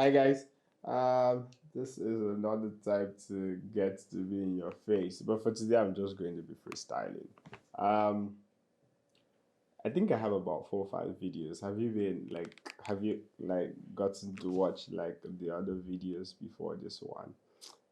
Hi guys. This is another time to get to be in your face, but for today I'm just going to be freestyling. Um, I think I have about 4 or 5 videos. Have you gotten to watch like the other videos before this one?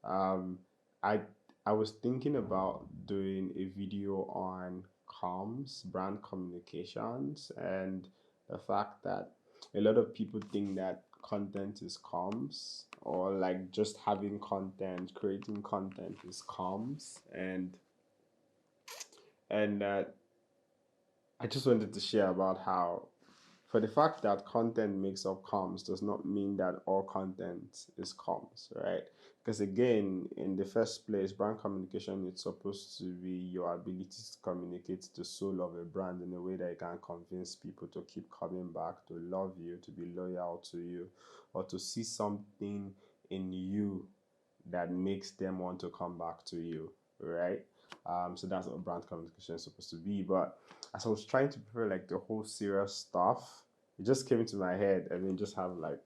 Um, I I was thinking about doing a video on comms, brand communications, and the fact that a lot of people think that content is comms, or like just having content, creating content is comms, and I just wanted to share about how, for the fact that content makes up comms does not mean that all content is comms, right? Because again, in the first place, brand communication is supposed to be your ability to communicate the soul of a brand in a way that you can convince people to keep coming back, to love you, to be loyal to you, or to see something in you that makes them want to come back to you, right? So that's what brand communication is supposed to be. But as I was trying to prepare like the whole serious stuff, it just came into my head. I mean, just have like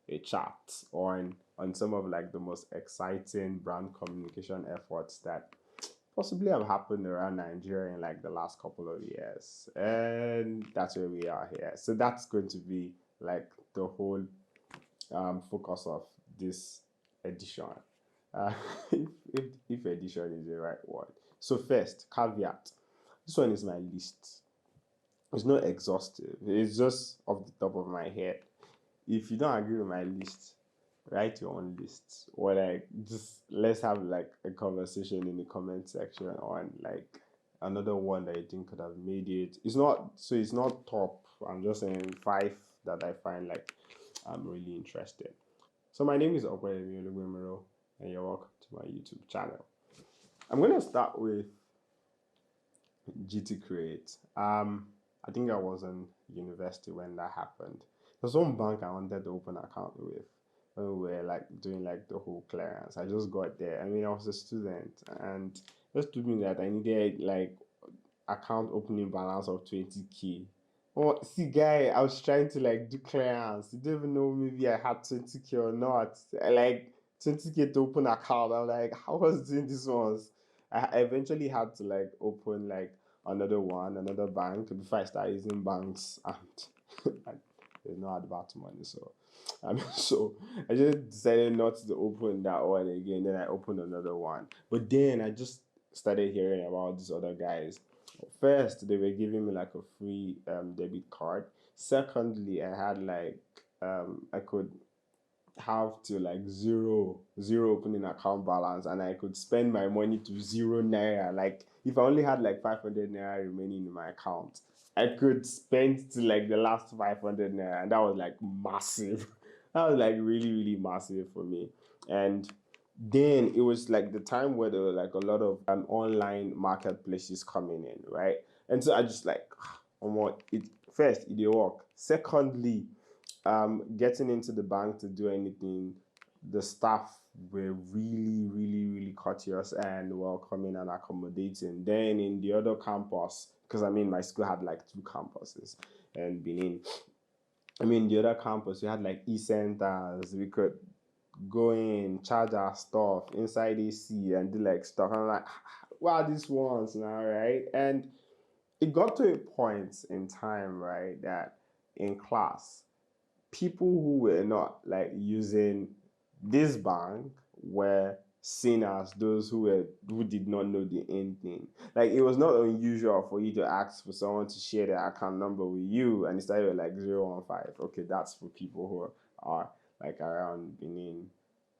a chat on some of like the most exciting brand communication efforts that possibly have happened around Nigeria in like the last couple of years. And that's where we are here. So that's going to be like the whole focus of this edition. If edition is the right word. So first, caveat. This one is my list. It's not exhaustive. It's just off the top of my head. If you don't agree with my list, write your own list. Or like just let's have like a conversation in the comment section on like another one that you think could have made it. It's not top. I'm just saying 5 that I find like I'm really interested. So my name is Okwayemi Olugbemiro, and you're welcome to my YouTube channel. I'm gonna start with GT Create. I think I was in university when that happened. There's one bank I wanted to open an account with when we were like doing like the whole clearance. I just got there. I mean, I was a student, and just told me that I needed like account opening balance of 20K. Oh, see, guy, I was trying to like do clearance. You don't even know maybe I had 20K or not. I like 20K to open account. I'm like, how was doing this ones? I eventually had to like open like another one, another bank before I start using banks, and like, there's no advert money. So I just decided not to open that one again. Then I opened another one. But then I just started hearing about these other guys. First, they were giving me like a free debit card. Secondly, I had like I could have to like zero opening account balance, and I could spend my money to 0 naira. Like if I only had like 500 naira remaining in my account, I could spend to like the last 500 naira, and that was like massive. That was like really massive for me. And then it was like the time where there were like a lot of online marketplaces coming in, right? And so I just like, it first it did work. Secondly, getting into the bank to do anything, the staff were really courteous and welcoming and accommodating. Then in the other campus, because I mean my school had like 2 campuses and Benin. I mean the other campus we had like e-centers. We could go in, charge our stuff inside AC and do like stuff. I'm like, what are these ones now, right? And it got to a point in time, right, that in class people who were not like using this bank were seen as those who did not know the end thing. Like it was not unusual for you to ask for someone to share their account number with you, and it started with like 015. Okay, that's for people who are like around Benin.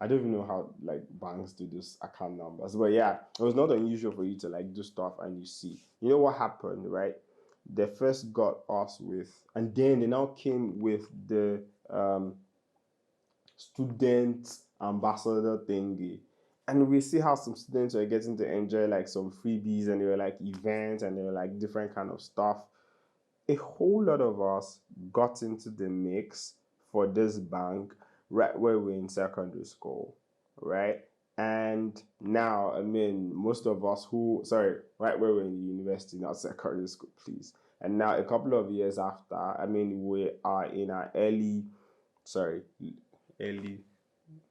I don't even know how like banks do those account numbers, but yeah, it was not unusual for you to like do stuff and you see. You know what happened, right? They first got us with, and then they now came with the student ambassador thingy. And we see how some students were getting to enjoy like some freebies, and they were like events, and they were like different kind of stuff. A whole lot of us got into the mix for this bank right where we're in secondary school, right? And now, I mean, most of us sorry, right where we're in the university, not secondary school, please. And now, a couple of years after, I mean, we are in our sorry, early.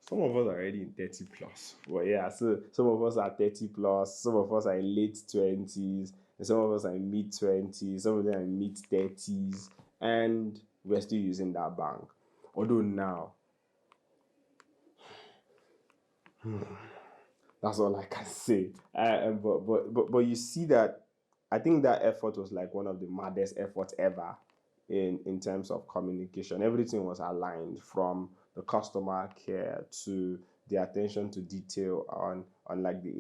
Some of us are already in 30 plus. But yeah, so some of us are 30 plus, some of us are in late 20s, and some of us are in mid 20s, some of them are in mid 30s, and we're still using that bank. Although now, that's all I can say. But you see that I think that effort was like one of the maddest efforts ever in terms of communication. Everything was aligned from the customer care to the attention to detail on like the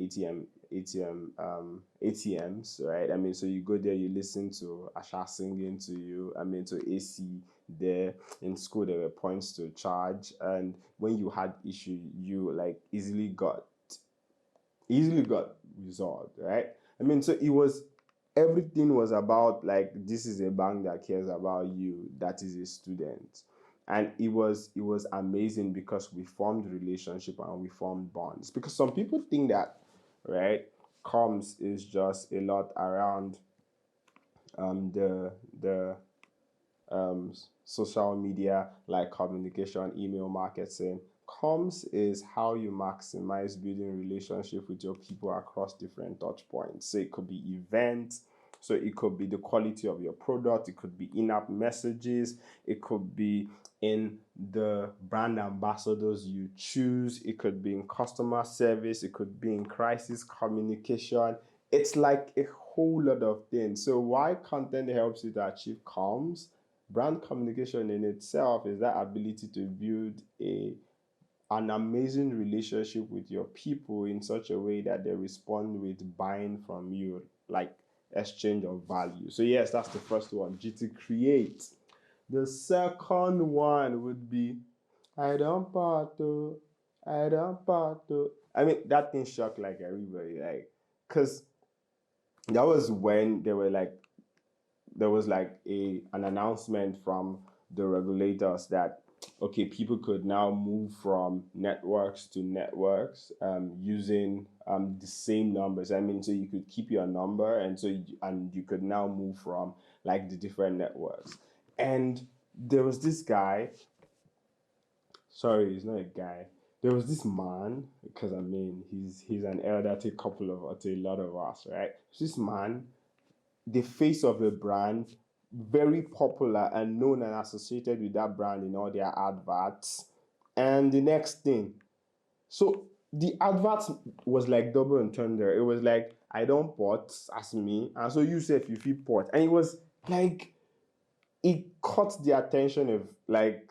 ATMs, right? I mean, so you go there, you listen to Asha singing to you. I mean, to AC there in school, there were points to charge, and when you had issue, you like easily got resolved, right? I mean, so it was everything was about like this is a bank that cares about you, that is a student. And it was amazing because we formed relationship and we formed bonds. Because some people think that, right, comms is just a lot around the social media like communication, email marketing. Comms is how you maximize building relationship with your people across different touch points. So it could be events, so it could be the quality of your product, it could be in-app messages, it could be in the brand ambassadors you choose, it could be in customer service, it could be in crisis communication. It's like a whole lot of things. So why content helps you to achieve comms? Brand communication in itself is that ability to build an amazing relationship with your people in such a way that they respond with buying from you, like exchange of value. So yes, that's the first one, GT create. The second one would be I don't part to, I don't part to. I mean that thing shocked like everybody, like, cause that was when there was like an announcement from the regulators that okay, people could now move from networks to networks using the same numbers. I mean, so you could keep your number, and you could now move from like the different networks. And there was this guy. Sorry, he's not a guy. There was this man, because I mean he's an elder to a couple of to a lot of us, right? This man, the face of a brand, very popular and known and associated with that brand in all their adverts. And the next thing, so the advert was like double entendre. It was like, I don't port as me, and so you say if you feel port. And it was like, it caught the attention of like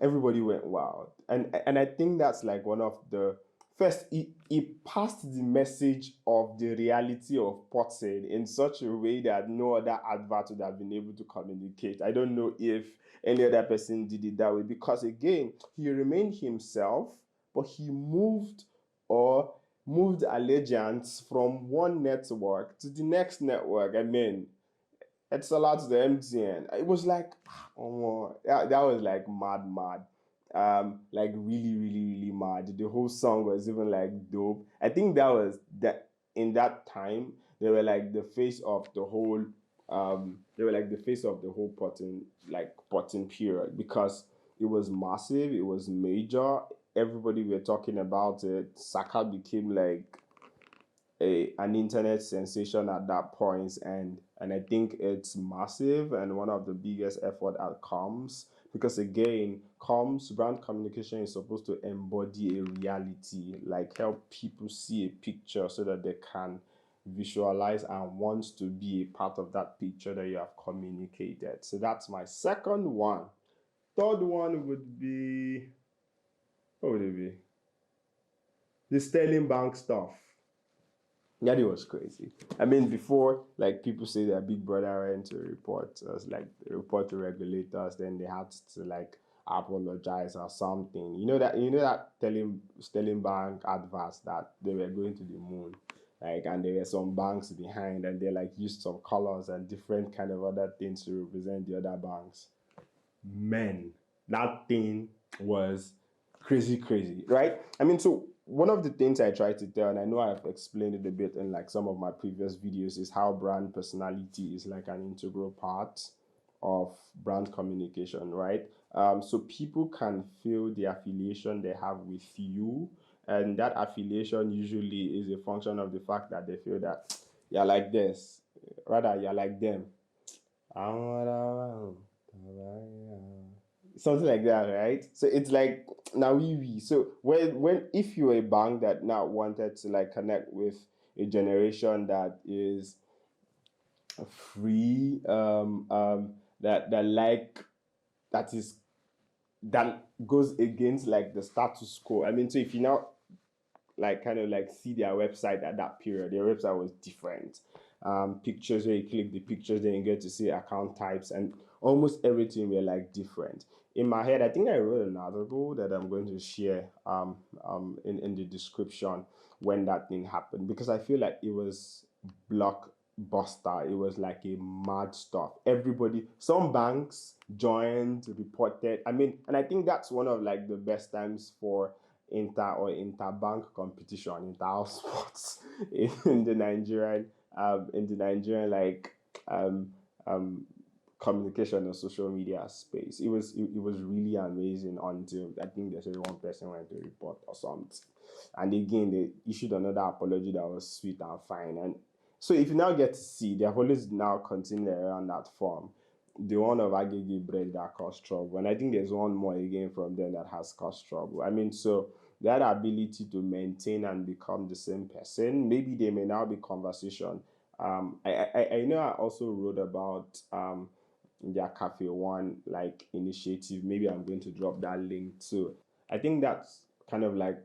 everybody went wild. And I think that's like one of the first it passed the message of the reality of potting in such a way that no other advert would have been able to communicate. I don't know if any other person did it that way, because again, he remained himself, but he moved allegiance from one network to the next network. I mean, it's a lot to the MTN. It was like, oh, that was like mad. Like really, really, really mad. The whole song was even like dope. I think that was that in that time they were like the face of the whole they were like the face of the whole potting period, because it was massive, it was major. Everybody were talking about it. Saka became like an internet sensation at that point, and I think it's massive and one of the biggest effort at comms, because again, comms brand communication is supposed to embody a reality, like help people see a picture so that they can visualize and want to be a part of that picture that you have communicated. So that's my second one. Third one would be, what would it be? The Sterling Bank stuff. That it was crazy. I mean, before, like people say that Big Brother went to report us, like report to regulators, then they had to like apologize or something. You know that telling Sterling Bank adverts that they were going to the moon, like, and there were some banks behind, and they like used some colors and different kind of other things to represent the other banks. Men, that thing was crazy, right? I mean, so one of the things I try to tell, and I know I've explained it a bit in like some of my previous videos, is how brand personality is like an integral part of brand communication, right? So people can feel the affiliation they have with you, and that affiliation usually is a function of the fact that they feel that you're like this, rather you're like them. Something like that, right? So it's like now we. So when if you're a bank that now wanted to like connect with a generation that is free, that like that is that goes against like the status quo. I mean, so if you now like kind of like see their website at that period, their website was different. Pictures where you click the pictures, then you get to see account types and almost everything were like different. In my head, I think I wrote an article that I'm going to share in the description when that thing happened because I feel like it was blockbuster. It was like a mad stuff. Everybody, some banks joined, reported. I mean, and I think that's one of like the best times for interbank competition, inter-house sports in the Nigerian like um, um, communication and social media space. It was really amazing until I think there's only one person went to report or something. And again, they issued another apology that was sweet and fine. And so if you now get to see, they have always now continued around that form. The one of Agege Bread that caused trouble. And I think there's one more again from them that has caused trouble. I mean, so that ability to maintain and become the same person, maybe there may now be conversation. I know I also wrote about their Cafe One like initiative. Maybe I'm going to drop that link too. I think that's kind of like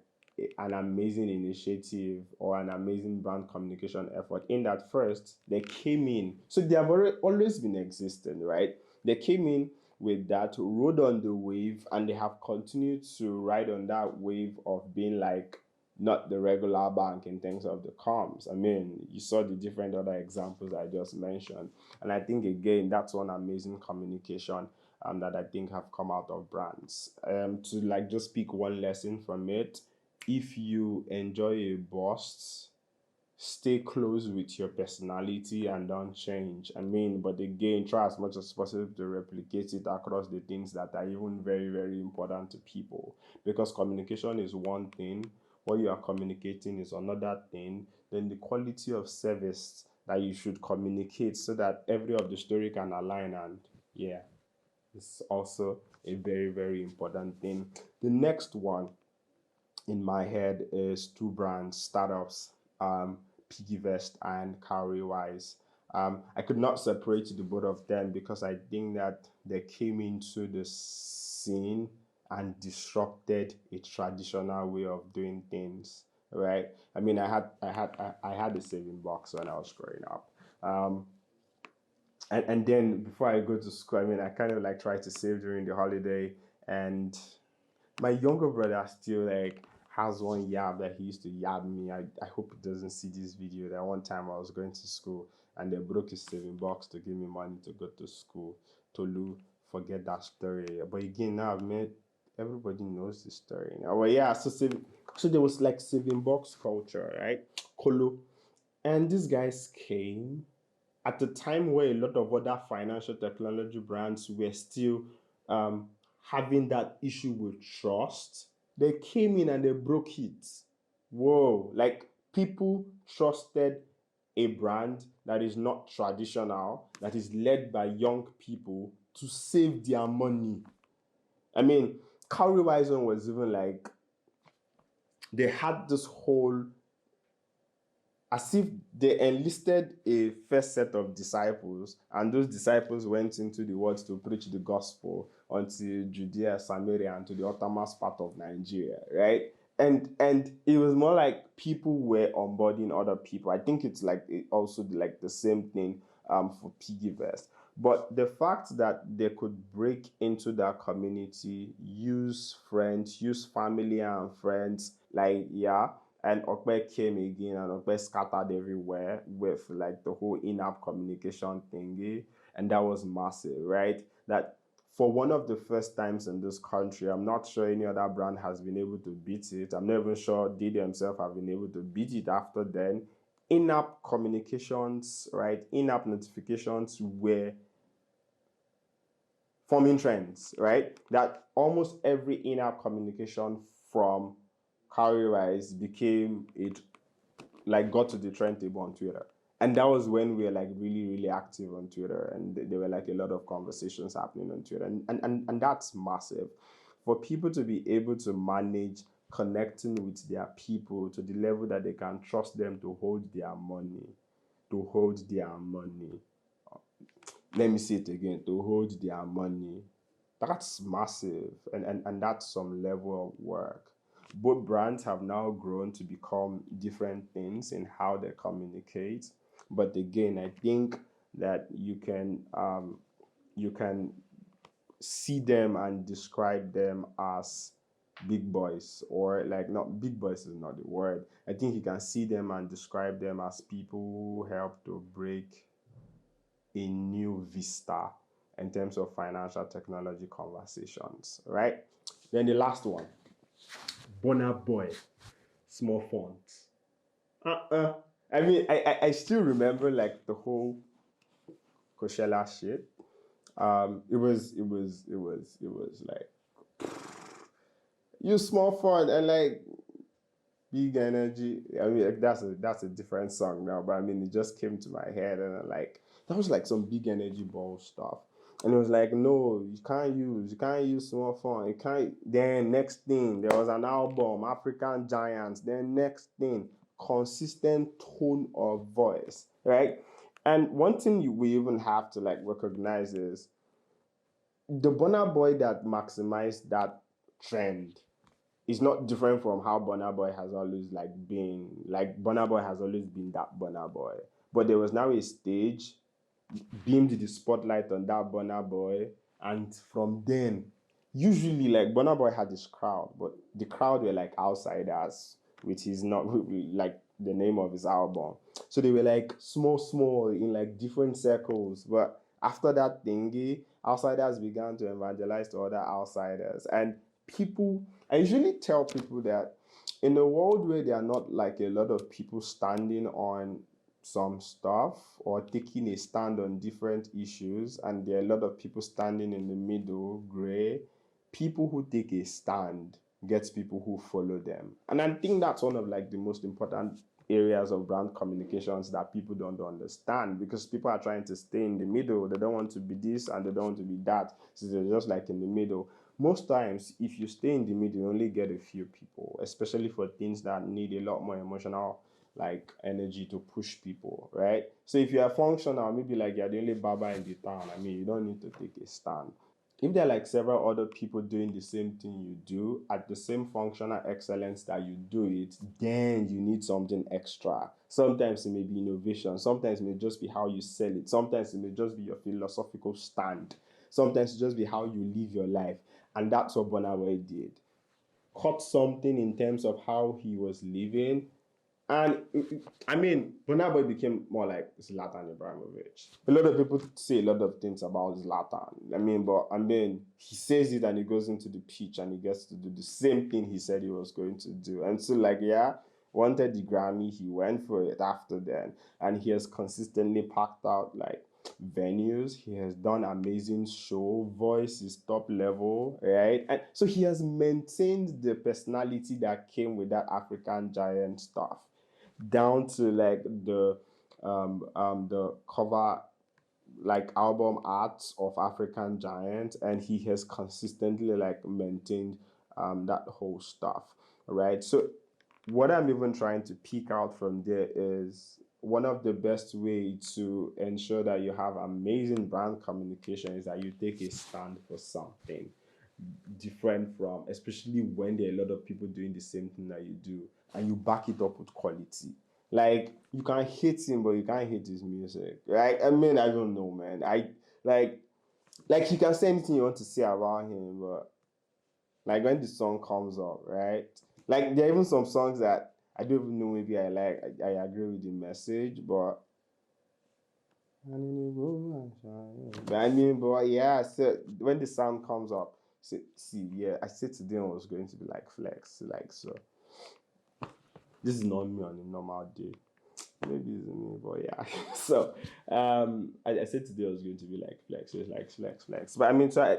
an amazing initiative or an amazing brand communication effort in that first they came in, so they have always been existing, right? They came in with that, rode on the wave, and they have continued to ride on that wave of being like not the regular bank in terms of the comms. I mean, you saw the different other examples I just mentioned. And I think, again, that's one amazing communication that I think have come out of brands. To like just pick one lesson from it, if you enjoy a burst, stay close with your personality and don't change. I mean, but again, try as much as possible to replicate it across the things that are even very, very important to people. Because communication is one thing, what you are communicating is another thing, then the quality of service that you should communicate so that every of the story can align, and yeah, it's also a very, very important thing. The next one in my head is two brands, startups, PiggyVest and Cowrywise. I could not separate the both of them because I think that they came into the scene and disrupted a traditional way of doing things. Right? I mean, I had a saving box when I was growing up. Um, and then before I go to school, I mean, I kind of like try to save during the holiday, and my younger brother still like has one yab that he used to yab me. I hope he doesn't see this video. That one time I was going to school and they broke his saving box to give me money to go to school. Tolu, forget that story. But again, now I've met everybody knows the story now. Well, yeah, so there was like saving box culture, right? Kolo. And these guys came at a time where a lot of other financial technology brands were still um, having that issue with trust. They came in and they broke it. Whoa, like people trusted a brand that is not traditional, that is led by young people to save their money. I mean, Cowrywise was even like, they had this whole, as if they enlisted a first set of disciples, and those disciples went into the world to preach the gospel unto Judea, Samaria, and to the uttermost part of Nigeria, right? And it was more like people were onboarding other people. I think it's like also like the same thing for PiggyVest. But the fact that they could break into that community, use friends, use family and friends, like yeah, and Okpe came again and Okpe scattered everywhere with like the whole in-app communication thingy, and that was massive, right? That for one of the first times in this country, I'm not sure any other brand has been able to beat it. I'm not even sure they themselves have been able to beat it after then. In-app communications, right? In-app notifications were forming trends, right? That almost every in-app communication from Cowrywise became it, like got to the trend table on Twitter. And that was when we were like really, really active on Twitter, and there were like a lot of conversations happening on Twitter. And that's massive. For people to be able to manage connecting with their people to the level that they can trust them to hold their money, to hold their money. Let me say it again, to hold their money. That's massive, and that's some level of work. Both brands have now grown to become different things in how they communicate. But again, I think that you can see them and describe them as big boys, or like, not big boys is not the word. I think you can see them and describe them as people who help to break a new vista in terms of financial technology conversations, right? Then the last one, BurnaBoy, small font. I mean, I still remember like the whole Coachella shit. It was like, you small font and like big energy. I mean, like, that's a different song now, but I mean, it just came to my head, and I'm like, that was like some big energy ball stuff. And it was like, no, you can't use small font. You can't. Then next thing, there was an album, African Giants. Then next thing, consistent tone of voice, right? And one thing we even have to like recognize is the Burna Boy that maximized that trend is not different from how Burna Boy has always like been. Like, Burna Boy has always been that Burna Boy. But there was now a stage, beamed the spotlight on that Burna Boy, and from then, usually like Burna Boy had this crowd, but the crowd were like outsiders, which is not like the name of his album. So they were like small in like different circles. But after that thingy, outsiders began to evangelize to other outsiders. And people, I usually tell people that in a world where there are not like a lot of people standing on some stuff or taking a stand on different issues, and there are a lot of people standing in the middle, gray, people who take a stand gets people who follow them. And I think that's one of like the most important areas of brand communications that people don't understand, because people are trying to stay in the middle. They don't want to be this and they don't want to be that, so they're just like in the middle. Most times, if you stay in the middle, you only get a few people, especially for things that need a lot more emotional like energy to push people, right? So if you are functional, maybe like you're the only barber in the town, I mean, you don't need to take a stand. If there are like several other people doing the same thing you do at the same functional excellence that you do it, then you need something extra. Sometimes it may be innovation, sometimes it may just be how you sell it, sometimes it may just be your philosophical stand, sometimes it just be how you live your life. And that's what Burna Boy did. Cut something in terms of how he was living. And I mean, Burna Boy became more like Zlatan Ibrahimovic. A lot of people say a lot of things about Zlatan. But he says it and he goes into the pitch and he gets to do the same thing he said he was going to do. And so, like, yeah, wanted the Grammy, he went for it after then. And he has consistently packed out like venues. He has done amazing show. Voice is top level, right? And so he has maintained the personality that came with that African Giant stuff, down to like the cover like album arts of African Giant, and he has consistently like maintained that whole stuff, right? So what I'm even trying to pick out from there is one of the best way to ensure that you have amazing brand communication is that you take a stand for something different from, especially when there are a lot of people doing the same thing that you do, and you back it up with quality. Like, you can hate him, but you can't hate his music, right? I mean, I don't know, man. I like you can say anything you want to say about him, but like when the song comes up, right? Like, there are even some songs that I don't even know, maybe I like. I agree with the message, but but yeah, so when the sound comes up, see, yeah, I said today I was going to be like flex, like, so this is not me on a normal day. maybe it's me, but yeah. So I said today I was going to be like flex, it's like flex. But I mean, so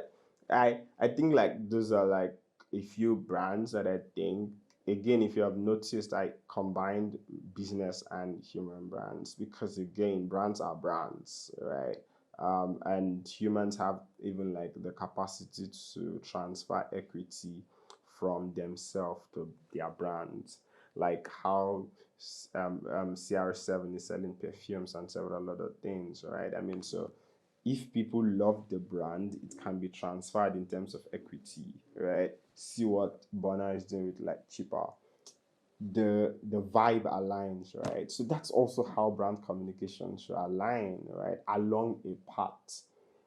I think like those are like a few brands that I think, again, if you have noticed, I combined business and human brands because again, brands are brands, right? And humans have even like the capacity to transfer equity from themselves to their brands, like how CR7 is selling perfumes and several other things, right? I mean, so if people love the brand, it can be transferred in terms of equity, right? See what Burna is doing with like Chipper. The vibe aligns, right? So that's also how brand communication should align, right? Along a path.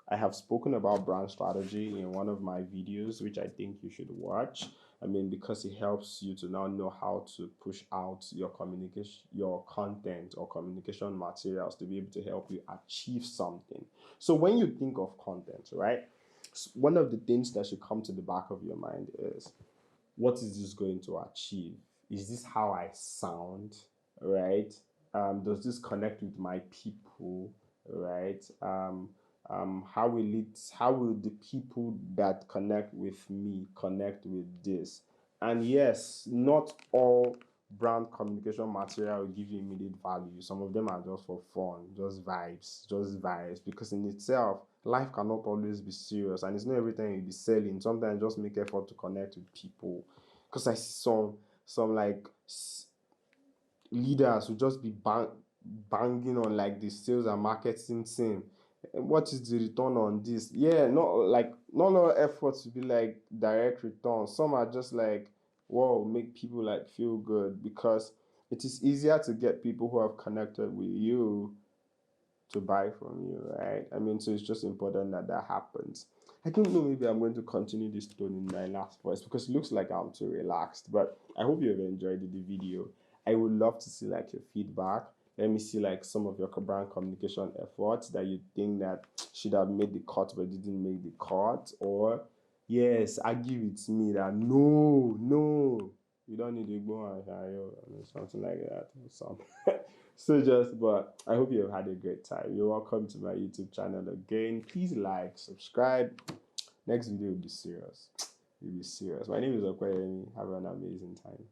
I have spoken about brand strategy in one of my videos, which I think you should watch. I mean, because it helps you to now know how to push out your communication, your content or communication materials to be able to help you achieve something. So when you think of content, right, one of the things that should come to the back of your mind is, what is this going to achieve? Is this how I sound? Right? Does this connect with my people? Right? How will the people that connect with me connect with this? And yes, not all brand communication material will give you immediate value. Some of them are just for fun, just vibes. Because in itself, life cannot always be serious, and it's not every time you'll be selling. Sometimes just make effort to connect with people. Because I see some like leaders who just be banging on like the sales and marketing thing. What is the return on this? Yeah, not all efforts to be like direct return. Some are just like, whoa, make people like feel good, because it is easier to get people who have connected with you to buy from you, right? I mean, so it's just important that that happens. I don't know, maybe I'm going to continue this tone in my last voice because it looks like I'm too relaxed, but I hope you have enjoyed the video. I would love to see like your feedback. Let me see like some of your brand communication efforts that you think that should have made the cut but didn't make the cut, or yes, argue with me that no, you don't need to go and something like that or something. So just, but I hope you have had a great time. You're welcome to my YouTube channel again. Please like, subscribe. Next video will be serious. It will be serious. My name is Okwayemi. Have an amazing time.